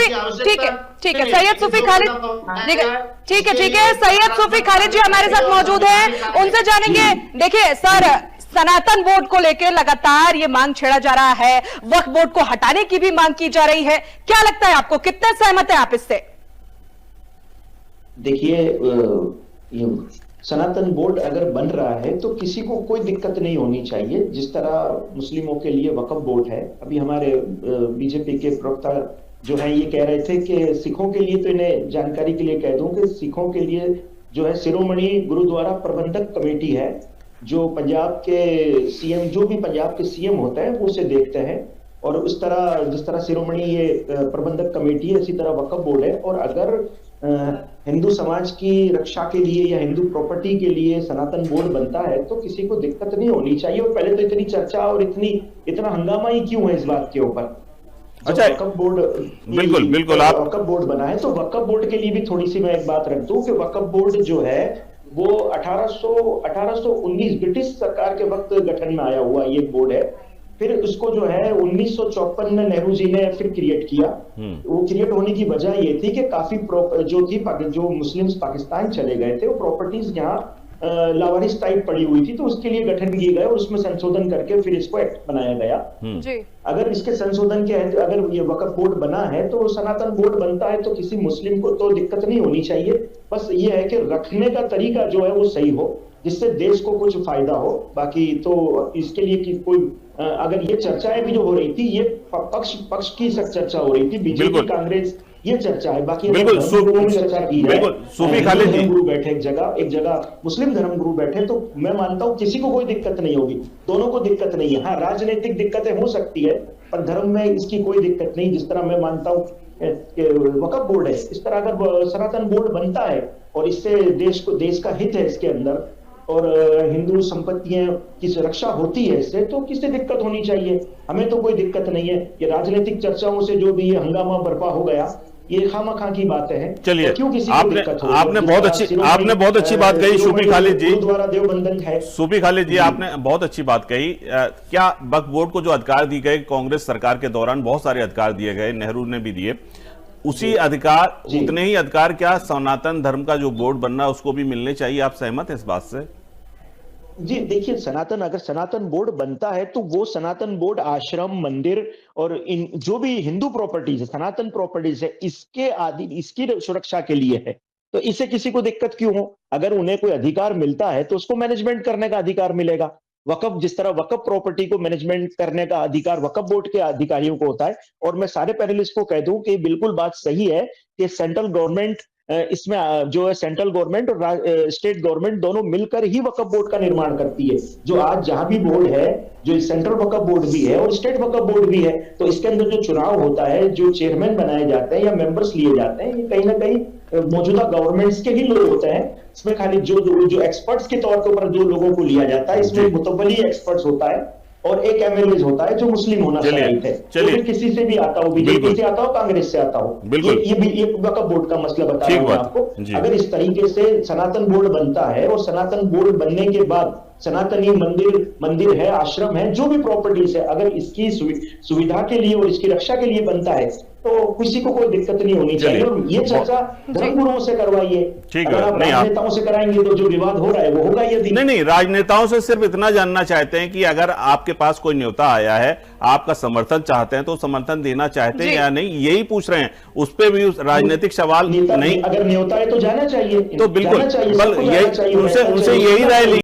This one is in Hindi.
सूफी, ठीक है सैयद सूफी खालिद, ठीक है सैयद सूफी खालिद जी हमारे साथ मौजूद हैं, उनसे जानेंगे। देखिए सर, सनातन बोर्ड को लेकर लगातार ये मांग छेड़ा जा रहा है, वक्फ बोर्ड को हटाने की भी मांग की जा रही है, क्या लगता है आपको, कितने सहमत है आप इससे? देखिए, ये सनातन बोर्ड अगर बन रहा है तो किसी को कोई दिक्कत नहीं होनी चाहिए। जिस तरह मुस्लिमों के लिए वक्फ बोर्ड है, अभी हमारे बीजेपी के प्रवक्ता जो है ये कह रहे थे कि सिखों के लिए, तो इन्हें जानकारी के लिए कह दूं कि सिखों के लिए जो है शिरोमणि गुरुद्वारा प्रबंधक कमेटी है, जो पंजाब के सीएम, जो भी पंजाब के सीएम होता है वो उसे देखते हैं। और उस तरह जिस तरह शिरोमणि ये प्रबंधक कमेटी है, इसी तरह वक्फ बोर्ड है। और अगर हिंदू समाज की रक्षा के लिए या हिंदू प्रॉपर्टी के लिए सनातन बोर्ड बनता है तो किसी को दिक्कत नहीं होनी चाहिए। और पहले तो इतनी चर्चा और इतना हंगामा ही क्यों है इस बात के ऊपर? अच्छा, वक्फ बोर्ड, बिल्कुल आप वक्फ बोर्ड बना है तो वक्फ बोर्ड के लिए भी थोड़ी सी मैं एक बात रख दूं कि वक्फ बोर्ड जो है वो 1819 ब्रिटिश सरकार के वक्त गठन में आया हुआ ये बोर्ड है। फिर उसको जो है 1954 में नेहरू जी ने फिर क्रिएट किया। वो क्रिएट होने की वजह ये थी कि काफी जो मुस्लिम्स पाकिस्तान चले गए थे वो प्रॉपर्टीज यहाँ लावारिस टाइप पड़ी हुई थी, तो उसके लिए गठन किए गए और उसमें संशोधन करके फिर इसको एक्ट बनाया गया। जी। अगर इसके संशोधन के अगर ये वक्फ बोर्ड बना है तो सनातन बोर्ड बनता है तो किसी मुस्लिम को तो दिक्कत नहीं होनी चाहिए। बस ये है कि रखने का तरीका जो है वो सही हो, जिससे देश को कुछ फायदा हो। बाकी तो इसके लिए कि कोई अगर ये चर्चाएं भी जो हो रही थी, ये पक्ष की सब चर्चा हो रही थी, बीजेपी कांग्रेस ये चर्चा है। बाकी बिल्कुल चर्चा की है, सूफी खालिद जी गुरु बैठे एक जगह मुस्लिम धर्म गुरु बैठे, तो मैं मानता हूं किसी को कोई दिक्कत नहीं होगी, दोनों को दिक्कत नहीं है। हाँ, राजनीतिक दिक्कतें हो सकती है पर धर्म में इसकी कोई दिक्कत नहीं। जिस तरह मैं मानता हूं वक्फ बोर्ड है, इस तरह अगर सनातन बोर्ड बनता है और इससे देश का हित है इसके अंदर और हिंदू संपत्तियों की सुरक्षा होती है इससे, तो किसे दिक्कत होनी चाहिए? हमें तो कोई दिक्कत नहीं है। ये राजनीतिक चर्चाओं से जो भी ये हंगामा बर्पा हो गया, ये खामखा की बातें हैं। चलिए, क्यों किसी आपने बहुत अच्छी बात कही सूफी खालिद जी। गुरुद्वारा देवबंदन है। सूफी खालिद जी, आपने बहुत अच्छी बात कही। क्या वक्फ बोर्ड को जो अधिकार दिए गए कांग्रेस सरकार के दौरान, बहुत सारे अधिकार दिए गए, नेहरू ने भी दिए, उसी अधिकार, उतने ही अधिकार क्या सनातन धर्म का जो बोर्ड बनना है उसको भी मिलने चाहिए? आप सहमत हैं इस बात से? जी देखिए, अगर सनातन बोर्ड बनता है तो वो सनातन बोर्ड आश्रम, मंदिर और इन जो भी हिंदू प्रॉपर्टीज है, सनातन प्रॉपर्टीज है, इसकी सुरक्षा के लिए है। तो इससे किसी को दिक्कत क्यों हो? अगर उन्हें कोई अधिकार मिलता है तो उसको मैनेजमेंट करने का अधिकार मिलेगा। जिस तरह वक्फ प्रॉपर्टी को मैनेजमेंट करने का अधिकार वक्फ बोर्ड के अधिकारियों को होता है। और मैं सारे पैनलिस्ट को कह दूं कि बिल्कुल बात सही है कि सेंट्रल गवर्नमेंट इसमें जो है सेंट्रल गवर्नमेंट और स्टेट गवर्नमेंट दोनों मिलकर ही वक्फ बोर्ड का निर्माण करती है। जो आज जहां भी बोर्ड है, जो सेंट्रल वक्फ बोर्ड भी है और स्टेट वक्फ बोर्ड भी है, तो इसके अंदर जो चुनाव होता है, जो चेयरमैन बनाए जाते हैं या मेंबर्स लिए जाते हैं, ये कहीं ना कहीं मौजूदा गवर्नमेंट्स के ही लोग होते हैं। इसमें खाली जो एक्सपर्ट्स के तौर के ऊपर जो लोगों को लिया जाता है, इसमें मुतवली एक्सपर्ट्स होता है और एक एमएलए होता है जो मुस्लिम होना चाहिए थे। तो फिर किसी से भी आता हो, बीजेपी से आता हो, कांग्रेस से आता हो, ये वक्फ बोर्ड का मसला बता रहा हूं आपको। अगर इस तरीके से सनातन बोर्ड बनता है और सनातन बोर्ड बनने के बाद सनातनी मंदिर है, आश्रम है, जो भी प्रॉपर्टीज है, अगर इसकी सुविधा के लिए और इसकी रक्षा के लिए बनता है तो किसी को कोई दिक्कत नहीं होनी चाहिए। और ये चर्चा धर्मगुरुओं से करवाइए। अगर आप राजनेताओं से कराएंगे तो जो विवाद हो रहा है वो होगा। यदि नहीं, राजनेताओं से सिर्फ इतना जानना चाहते हैं कि अगर आपके पास कोई न्योता आया है, आपका समर्थन चाहते हैं तो समर्थन देना चाहते हैं या नहीं, यही पूछ रहे हैं। उस पर भी राजनीतिक सवाल नहीं, अगर न्योता है तो जाना चाहिए, तो बिल्कुल उनसे यही राय ली।